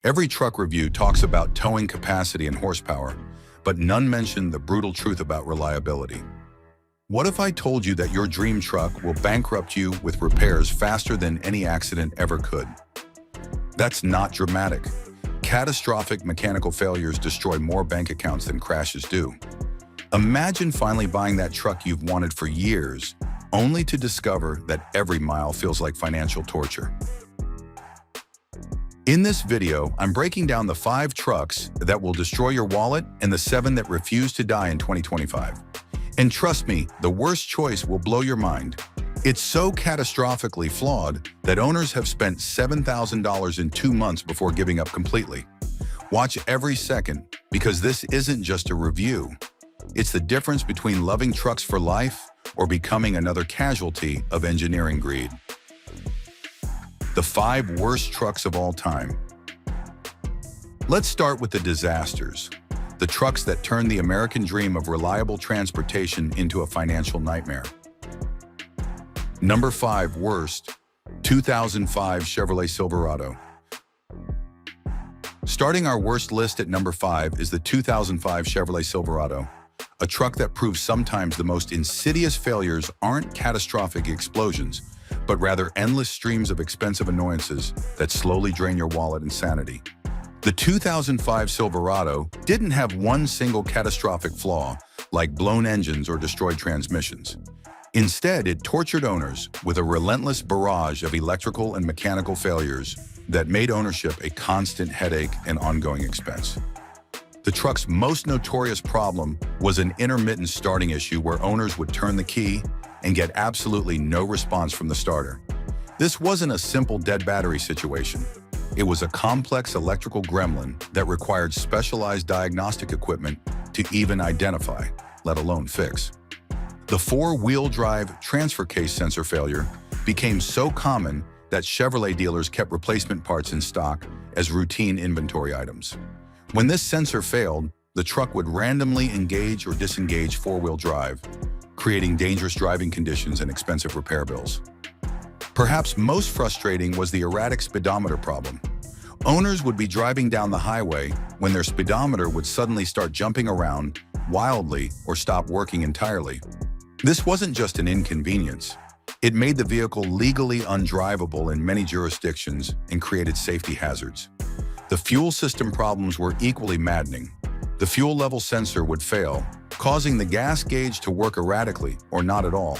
Every truck review talks about towing capacity and horsepower, but none mention the brutal truth about reliability. What if I told you that your dream truck will bankrupt you with repairs faster than any accident ever could? That's not dramatic. Catastrophic mechanical failures destroy more bank accounts than crashes do. Imagine finally buying that truck you've wanted for years, only to discover that every mile feels like financial torture. In this video, I'm breaking down the 5 trucks that will destroy your wallet and the 7 that refuse to die in 2025. And trust me, the worst choice will blow your mind. It's so catastrophically flawed that owners have spent $7,000 in 2 months before giving up completely. Watch every second, because this isn't just a review. It's the difference between loving trucks for life or becoming another casualty of engineering greed. The 5 worst trucks of all time. Let's start with the disasters, the trucks that turned the American dream of reliable transportation into a financial nightmare. Number 5 worst, 2005 Chevrolet Silverado. Starting our worst list at number 5 is the 2005 Chevrolet Silverado, a truck that proves sometimes the most insidious failures aren't catastrophic explosions, but rather endless streams of expensive annoyances that slowly drain your wallet and sanity. The 2005 Silverado didn't have one single catastrophic flaw, like blown engines or destroyed transmissions. Instead, it tortured owners with a relentless barrage of electrical and mechanical failures that made ownership a constant headache and ongoing expense. The truck's most notorious problem was an intermittent starting issue where owners would turn the key and get absolutely no response from the starter. This wasn't a simple dead battery situation. It was a complex electrical gremlin that required specialized diagnostic equipment to even identify, let alone fix. The 4-wheel drive transfer case sensor failure became so common that Chevrolet dealers kept replacement parts in stock as routine inventory items. When this sensor failed, the truck would randomly engage or disengage 4-wheel drive, creating dangerous driving conditions and expensive repair bills. Perhaps most frustrating was the erratic speedometer problem. Owners would be driving down the highway when their speedometer would suddenly start jumping around wildly or stop working entirely. This wasn't just an inconvenience. It made the vehicle legally undrivable in many jurisdictions and created safety hazards. The fuel system problems were equally maddening. The fuel level sensor would fail, causing the gas gauge to work erratically or not at all.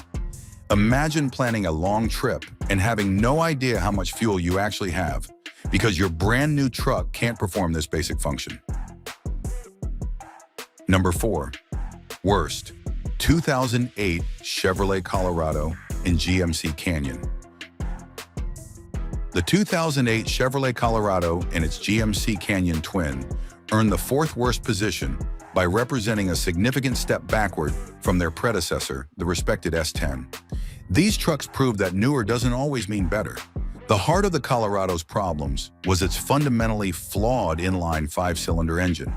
Imagine planning a long trip and having no idea how much fuel you actually have because your brand new truck can't perform this basic function. Number 4. Worst, 2008 Chevrolet Colorado and GMC Canyon. The 2008 Chevrolet Colorado and its GMC Canyon twin earned the 4th worst position by representing a significant step backward from their predecessor, the respected S10. These trucks prove that newer doesn't always mean better. The heart of the Colorado's problems was its fundamentally flawed inline 5-cylinder engine.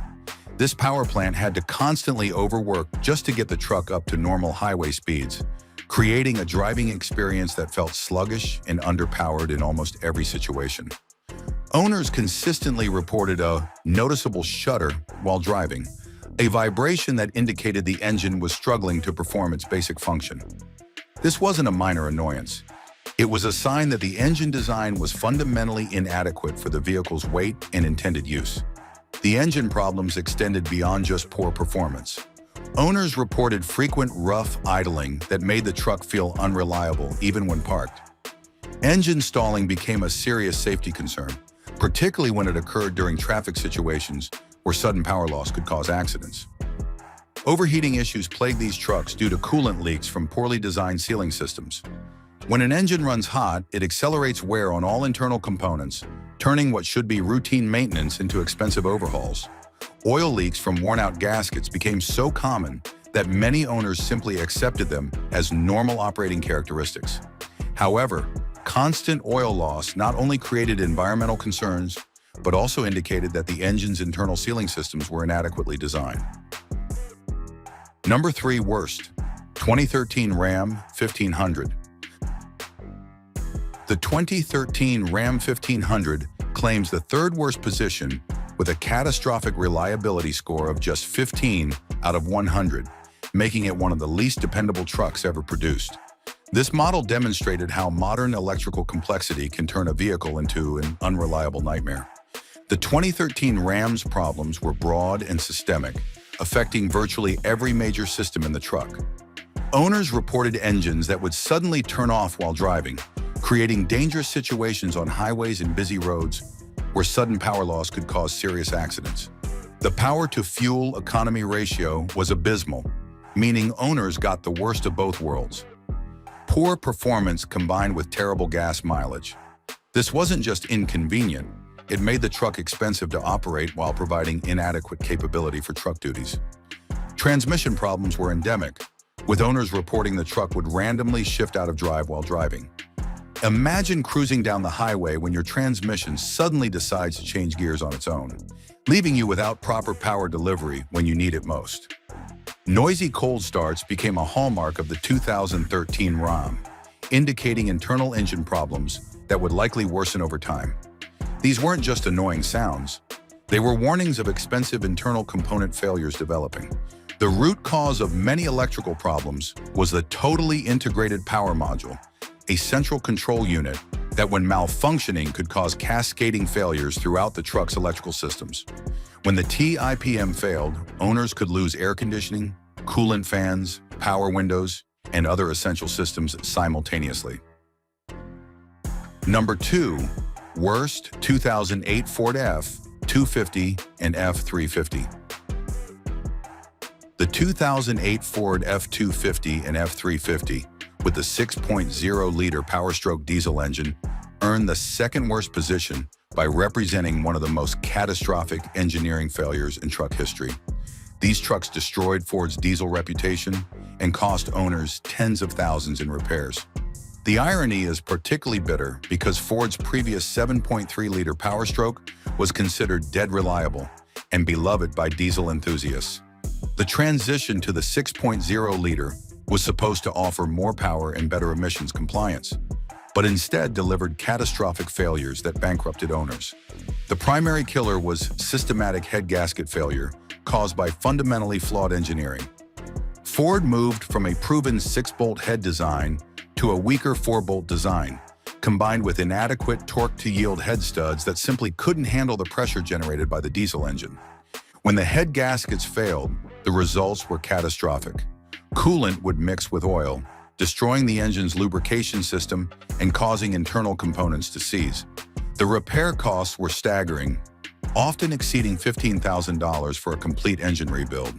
This power plant had to constantly overwork just to get the truck up to normal highway speeds, creating a driving experience that felt sluggish and underpowered in almost every situation. Owners consistently reported a noticeable shudder while driving, a vibration that indicated the engine was struggling to perform its basic function. This wasn't a minor annoyance. It was a sign that the engine design was fundamentally inadequate for the vehicle's weight and intended use. The engine problems extended beyond just poor performance. Owners reported frequent rough idling that made the truck feel unreliable even when parked. Engine stalling became a serious safety concern, particularly when it occurred during traffic situations where sudden power loss could cause accidents. Overheating issues plagued these trucks due to coolant leaks from poorly designed sealing systems. When an engine runs hot, it accelerates wear on all internal components, turning what should be routine maintenance into expensive overhauls. Oil leaks from worn-out gaskets became so common that many owners simply accepted them as normal operating characteristics. However, constant oil loss not only created environmental concerns, but also indicated that the engine's internal sealing systems were inadequately designed. Number 3 worst, 2013 Ram 1500. The 2013 Ram 1500 claims the third worst position with a catastrophic reliability score of just 15 out of 100, making it one of the least dependable trucks ever produced. This model demonstrated how modern electrical complexity can turn a vehicle into an unreliable nightmare. The 2013 Ram's problems were broad and systemic, affecting virtually every major system in the truck. Owners reported engines that would suddenly turn off while driving, creating dangerous situations on highways and busy roads where sudden power loss could cause serious accidents. The power-to-fuel economy ratio was abysmal, meaning owners got the worst of both worlds. Poor performance combined with terrible gas mileage. This wasn't just inconvenient, it made the truck expensive to operate while providing inadequate capability for truck duties. Transmission problems were endemic, with owners reporting the truck would randomly shift out of drive while driving. Imagine cruising down the highway when your transmission suddenly decides to change gears on its own, leaving you without proper power delivery when you need it most. Noisy cold starts became a hallmark of the 2013 Ram, indicating internal engine problems that would likely worsen over time. These weren't just annoying sounds, they were warnings of expensive internal component failures developing. The root cause of many electrical problems was the totally integrated power module, a central control unit that when malfunctioning could cause cascading failures throughout the truck's electrical systems. When the TIPM failed, owners could lose air conditioning, coolant fans, power windows, and other essential systems simultaneously. Number 2, worst 2008 Ford F-250 and F-350. The 2008 Ford F-250 and F-350, with the 6.0-liter Power-Stroke diesel engine, earned the second worst position by representing one of the most catastrophic engineering failures in truck history. These trucks destroyed Ford's diesel reputation and cost owners tens of thousands in repairs. The irony is particularly bitter because Ford's previous 7.3-liter Power-Stroke was considered dead reliable and beloved by diesel enthusiasts. The transition to the 6.0-liter was supposed to offer more power and better emissions compliance, but instead delivered catastrophic failures that bankrupted owners. The primary killer was systematic head gasket failure caused by fundamentally flawed engineering. Ford moved from a proven 6-bolt head design to a weaker 4-bolt design, combined with inadequate torque-to-yield head studs that simply couldn't handle the pressure generated by the diesel engine. When the head gaskets failed, the results were catastrophic. Coolant would mix with oil, destroying the engine's lubrication system and causing internal components to seize. The repair costs were staggering, often exceeding $15,000 for a complete engine rebuild.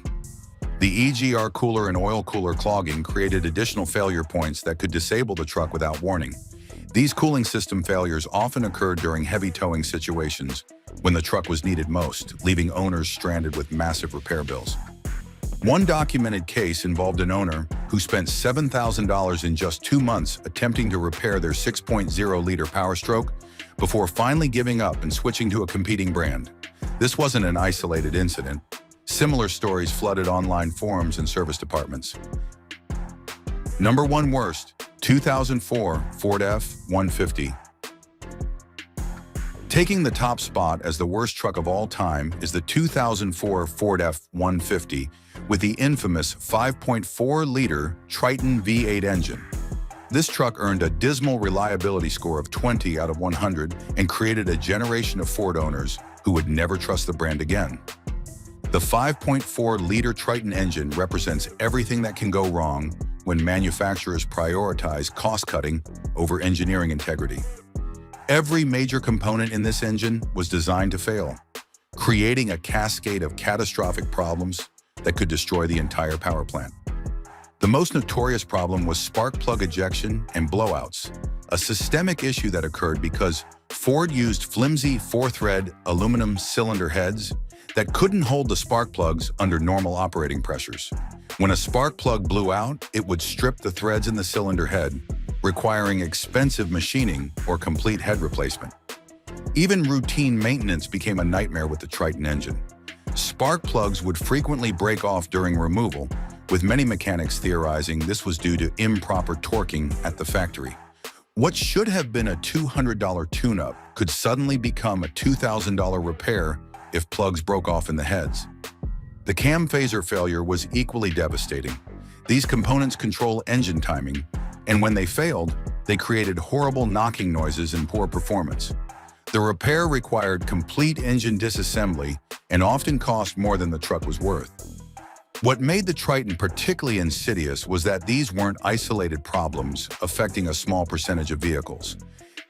The EGR cooler and oil cooler clogging created additional failure points that could disable the truck without warning. These cooling system failures often occurred during heavy towing situations when the truck was needed most, leaving owners stranded with massive repair bills. One documented case involved an owner who spent $7,000 in just 2 months attempting to repair their 6.0-liter Power-Stroke before finally giving up and switching to a competing brand. This wasn't an isolated incident. Similar stories flooded online forums and service departments. Number 1 worst, 2004 Ford F-150. Taking the top spot as the worst truck of all time is the 2004 Ford F-150 with the infamous 5.4-liter Triton V8 engine. This truck earned a dismal reliability score of 20 out of 100 and created a generation of Ford owners who would never trust the brand again. The 5.4-liter Triton engine represents everything that can go wrong when manufacturers prioritize cost-cutting over engineering integrity. Every major component in this engine was designed to fail, creating a cascade of catastrophic problems that could destroy the entire power plant. The most notorious problem was spark plug ejection and blowouts, a systemic issue that occurred because Ford used flimsy 4-thread aluminum cylinder heads that couldn't hold the spark plugs under normal operating pressures. When a spark plug blew out, it would strip the threads in the cylinder head, requiring expensive machining or complete head replacement. Even routine maintenance became a nightmare with the Triton engine. Spark plugs would frequently break off during removal, with many mechanics theorizing this was due to improper torquing at the factory. What should have been a $200 tune-up could suddenly become a $2,000 repair if plugs broke off in the heads. The cam phaser failure was equally devastating. These components control engine timing, and when they failed, they created horrible knocking noises and poor performance. The repair required complete engine disassembly and often cost more than the truck was worth. What made the Triton particularly insidious was that these weren't isolated problems affecting a small percentage of vehicles.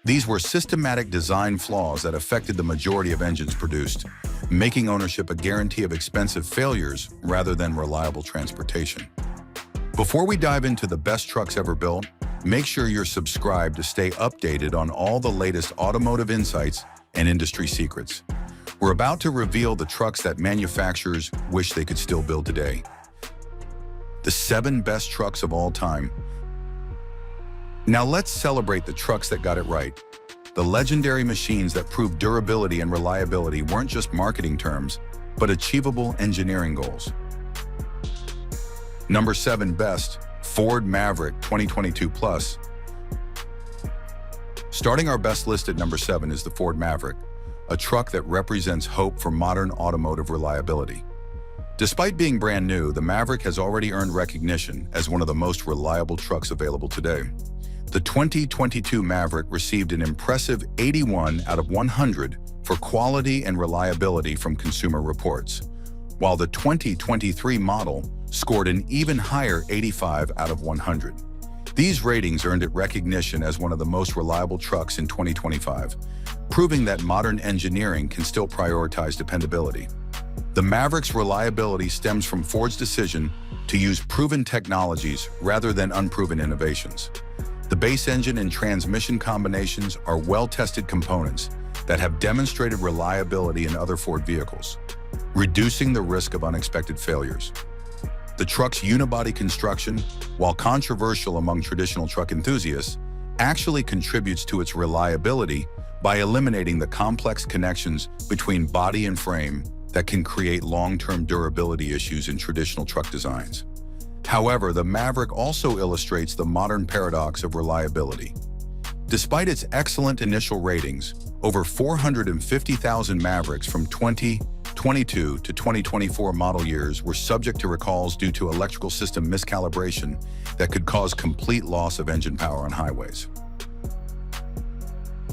These were systematic design flaws that affected the majority of engines produced, making ownership a guarantee of expensive failures rather than reliable transportation. Before we dive into the best trucks ever built, make sure you're subscribed to stay updated on all the latest automotive insights and industry secrets. We're about to reveal the trucks that manufacturers wish they could still build today. The 7 best trucks of all time. Now let's celebrate the trucks that got it right. The legendary machines that proved durability and reliability weren't just marketing terms, but achievable engineering goals. Number 7 best, Ford Maverick 2022 Plus. Starting our best list at number 7 is the Ford Maverick, a truck that represents hope for modern automotive reliability. Despite being brand new, the Maverick has already earned recognition as one of the most reliable trucks available today. The 2022 Maverick received an impressive 81 out of 100 for quality and reliability from Consumer Reports, while the 2023 model scored an even higher 85 out of 100. These ratings earned it recognition as one of the most reliable trucks in 2025, proving that modern engineering can still prioritize dependability. The Maverick's reliability stems from Ford's decision to use proven technologies rather than unproven innovations. The base engine and transmission combinations are well-tested components that have demonstrated reliability in other Ford vehicles, reducing the risk of unexpected failures. The truck's unibody construction, while controversial among traditional truck enthusiasts, actually contributes to its reliability by eliminating the complex connections between body and frame that can create long-term durability issues in traditional truck designs. However, the Maverick also illustrates the modern paradox of reliability. Despite its excellent initial ratings, over 450,000 Mavericks from 2022 to 2024 model years were subject to recalls due to electrical system miscalibration that could cause complete loss of engine power on highways.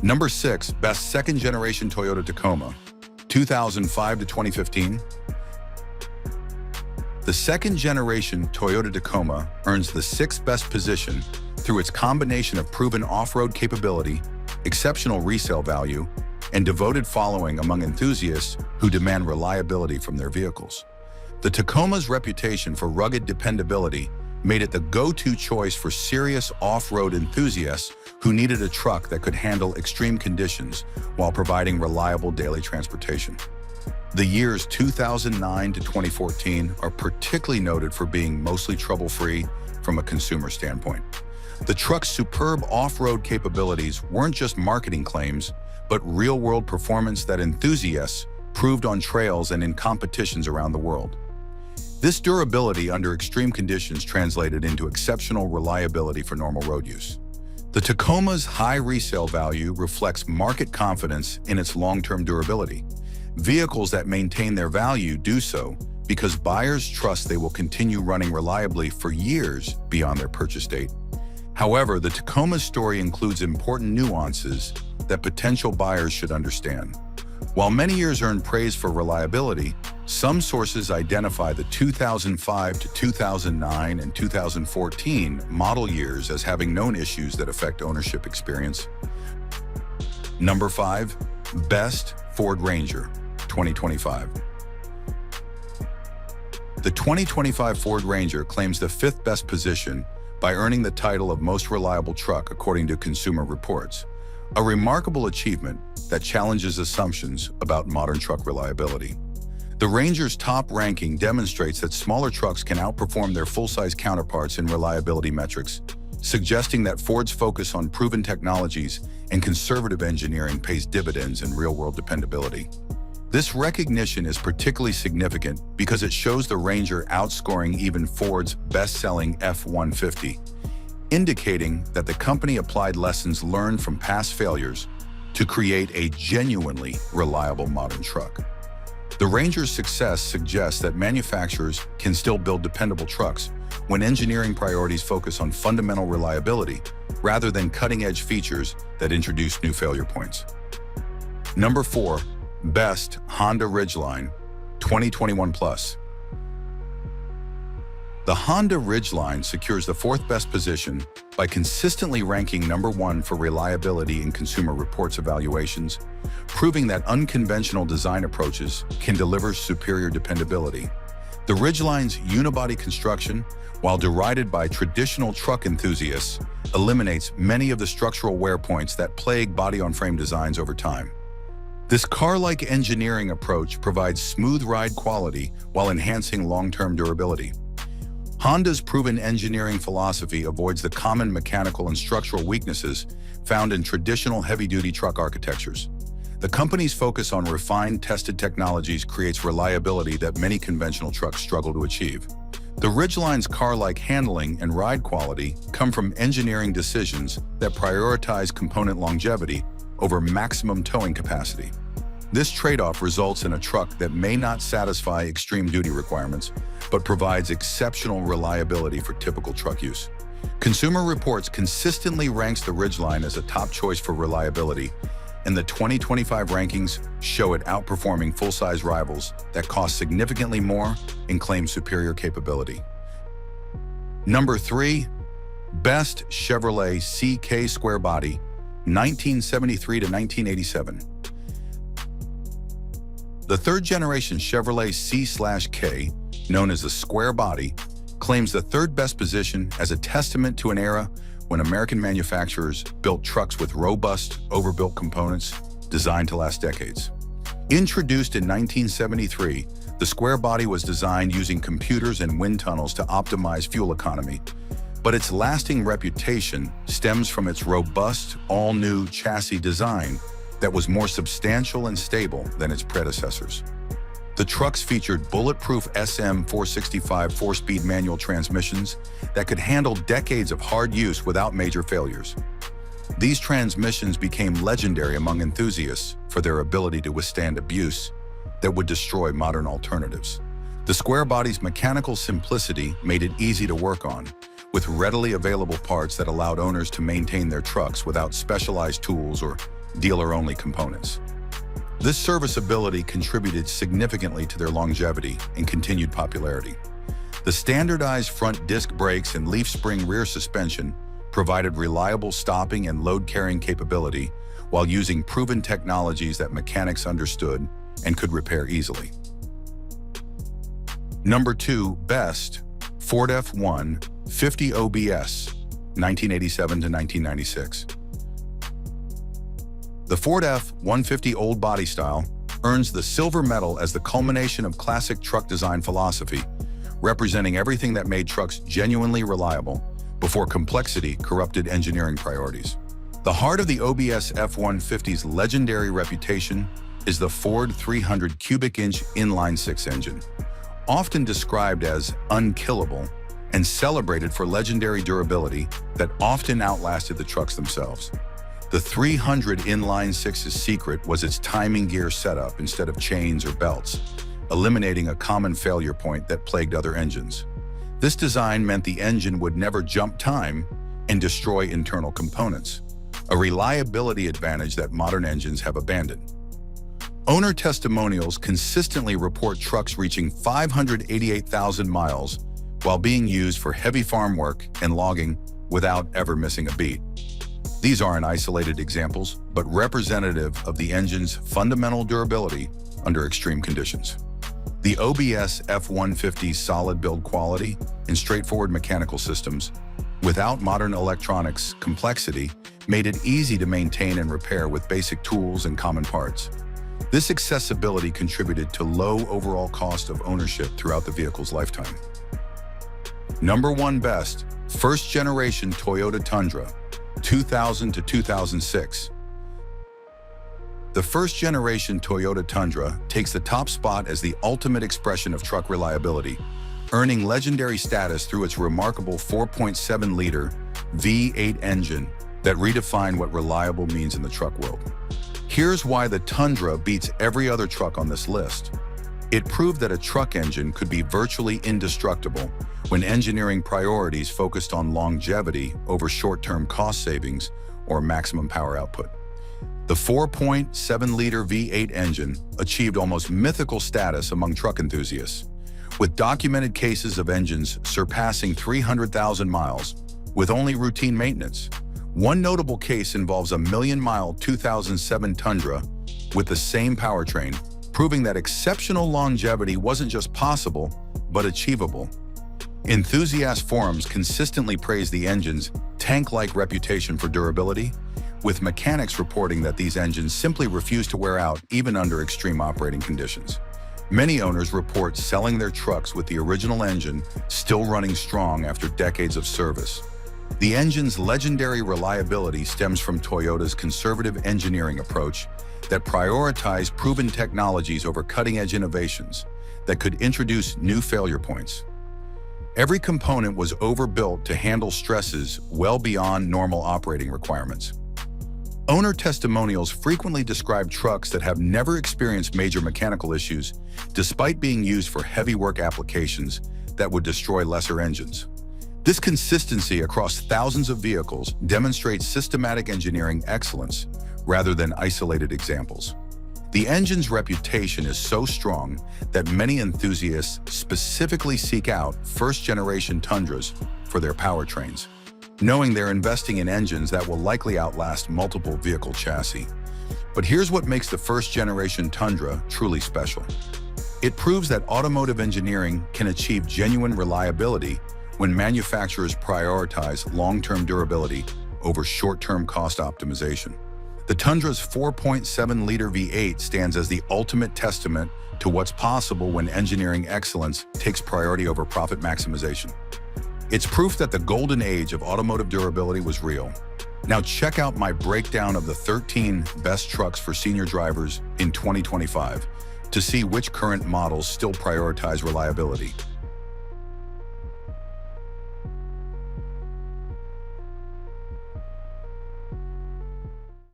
Number 6, best second-generation Toyota Tacoma, 2005 to 2015. The second-generation Toyota Tacoma earns the 6th best position through its combination of proven off-road capability, exceptional resale value, and devoted following among enthusiasts who demand reliability from their vehicles. The Tacoma's reputation for rugged dependability made it the go-to choice for serious off-road enthusiasts who needed a truck that could handle extreme conditions while providing reliable daily transportation. The years 2009 to 2014 are particularly noted for being mostly trouble-free from a consumer standpoint. The truck's superb off-road capabilities weren't just marketing claims, but real-world performance that enthusiasts proved on trails and in competitions around the world. This durability under extreme conditions translated into exceptional reliability for normal road use. The Tacoma's high resale value reflects market confidence in its long-term durability. Vehicles that maintain their value do so because buyers trust they will continue running reliably for years beyond their purchase date. However, the Tacoma's story includes important nuances that potential buyers should understand. While many years earn praise for reliability, some sources identify the 2005 to 2009 and 2014 model years as having known issues that affect ownership experience. Number 5, best Ford Ranger, 2025. The 2025 Ford Ranger claims the 5th best position by earning the title of most reliable truck according to Consumer Reports, a remarkable achievement that challenges assumptions about modern truck reliability. The Ranger's top ranking demonstrates that smaller trucks can outperform their full-size counterparts in reliability metrics, suggesting that Ford's focus on proven technologies and conservative engineering pays dividends in real-world dependability. This recognition is particularly significant because it shows the Ranger outscoring even Ford's best-selling F-150, indicating that the company applied lessons learned from past failures to create a genuinely reliable modern truck. The Ranger's success suggests that manufacturers can still build dependable trucks when engineering priorities focus on fundamental reliability rather than cutting-edge features that introduce new failure points. Number 4. Best Honda Ridgeline 2021 Plus. The Honda Ridgeline secures the 4th best position by consistently ranking number 1 for reliability in Consumer Reports evaluations, proving that unconventional design approaches can deliver superior dependability. The Ridgeline's unibody construction, while derided by traditional truck enthusiasts, eliminates many of the structural wear points that plague body-on-frame designs over time. This car-like engineering approach provides smooth ride quality while enhancing long-term durability. Honda's proven engineering philosophy avoids the common mechanical and structural weaknesses found in traditional heavy-duty truck architectures. The company's focus on refined, tested technologies creates reliability that many conventional trucks struggle to achieve. The Ridgeline's car-like handling and ride quality come from engineering decisions that prioritize component longevity over maximum towing capacity. This trade-off results in a truck that may not satisfy extreme duty requirements, but provides exceptional reliability for typical truck use. Consumer Reports consistently ranks the Ridgeline as a top choice for reliability, and the 2025 rankings show it outperforming full-size rivals that cost significantly more and claim superior capability. Number 3. Best Chevrolet CK Square Body 1973 to 1987. The third-generation Chevrolet C/K, known as the Square Body, claims the 3rd best position as a testament to an era when American manufacturers built trucks with robust, overbuilt components designed to last decades. Introduced in 1973, the Square Body was designed using computers and wind tunnels to optimize fuel economy, but its lasting reputation stems from its robust, all-new chassis design that was more substantial and stable than its predecessors. The trucks featured bulletproof SM465 4-speed manual transmissions that could handle decades of hard use without major failures. These transmissions became legendary among enthusiasts for their ability to withstand abuse that would destroy modern alternatives. The Square Body's mechanical simplicity made it easy to work on, with readily available parts that allowed owners to maintain their trucks without specialized tools or dealer-only components. This serviceability contributed significantly to their longevity and continued popularity. The standardized front disc brakes and leaf spring rear suspension provided reliable stopping and load-carrying capability while using proven technologies that mechanics understood and could repair easily. Number 2. Best Ford F-150 OBS 1987 to 1996. The Ford F-150 old body style earns the silver medal as the culmination of classic truck design philosophy, representing everything that made trucks genuinely reliable before complexity corrupted engineering priorities. The heart of the OBS F-150's legendary reputation is the Ford 300 cubic inch inline-six engine, often described as unkillable and celebrated for legendary durability that often outlasted the trucks themselves. The 300 inline-six's secret was its timing gear setup instead of chains or belts, eliminating a common failure point that plagued other engines. This design meant the engine would never jump time and destroy internal components, a reliability advantage that modern engines have abandoned. Owner testimonials consistently report trucks reaching 588,000 miles while being used for heavy farm work and logging without ever missing a beat. These aren't isolated examples, but representative of the engine's fundamental durability under extreme conditions. The OBS F-150's solid build quality and straightforward mechanical systems, without modern electronics complexity, made it easy to maintain and repair with basic tools and common parts. This accessibility contributed to low overall cost of ownership throughout the vehicle's lifetime. Number 1 Best First-Generation Toyota Tundra 2000 to 2006. The first-generation Toyota Tundra takes the top spot as the ultimate expression of truck reliability, earning legendary status through its remarkable 4.7-liter V8 engine that redefined what reliable means in the truck world. Here's why the Tundra beats every other truck on this list. It proved that a truck engine could be virtually indestructible when engineering priorities focused on longevity over short-term cost savings or maximum power output. The 4.7-liter V8 engine achieved almost mythical status among truck enthusiasts, with documented cases of engines surpassing 300,000 miles with only routine maintenance. One notable case involves a million-mile 2007 Tundra with the same powertrain, proving that exceptional longevity wasn't just possible, but achievable. Enthusiast forums consistently praise the engine's tank-like reputation for durability, with mechanics reporting that these engines simply refuse to wear out even under extreme operating conditions. Many owners report selling their trucks with the original engine still running strong after decades of service. The engine's legendary reliability stems from Toyota's conservative engineering approach that prioritized proven technologies over cutting-edge innovations that could introduce new failure points. Every component was overbuilt to handle stresses well beyond normal operating requirements. Owner testimonials frequently describe trucks that have never experienced major mechanical issues, despite being used for heavy work applications that would destroy lesser engines. This consistency across thousands of vehicles demonstrates systematic engineering excellence rather than isolated examples. The engine's reputation is so strong that many enthusiasts specifically seek out first-generation Tundras for their powertrains, knowing they're investing in engines that will likely outlast multiple vehicle chassis. But here's what makes the first-generation Tundra truly special. It proves that automotive engineering can achieve genuine reliability when manufacturers prioritize long-term durability over short-term cost optimization. The Tundra's 4.7-liter V8 stands as the ultimate testament to what's possible when engineering excellence takes priority over profit maximization. It's proof that the golden age of automotive durability was real. Now check out my breakdown of the 13 best trucks for senior drivers in 2025 to see which current models still prioritize reliability.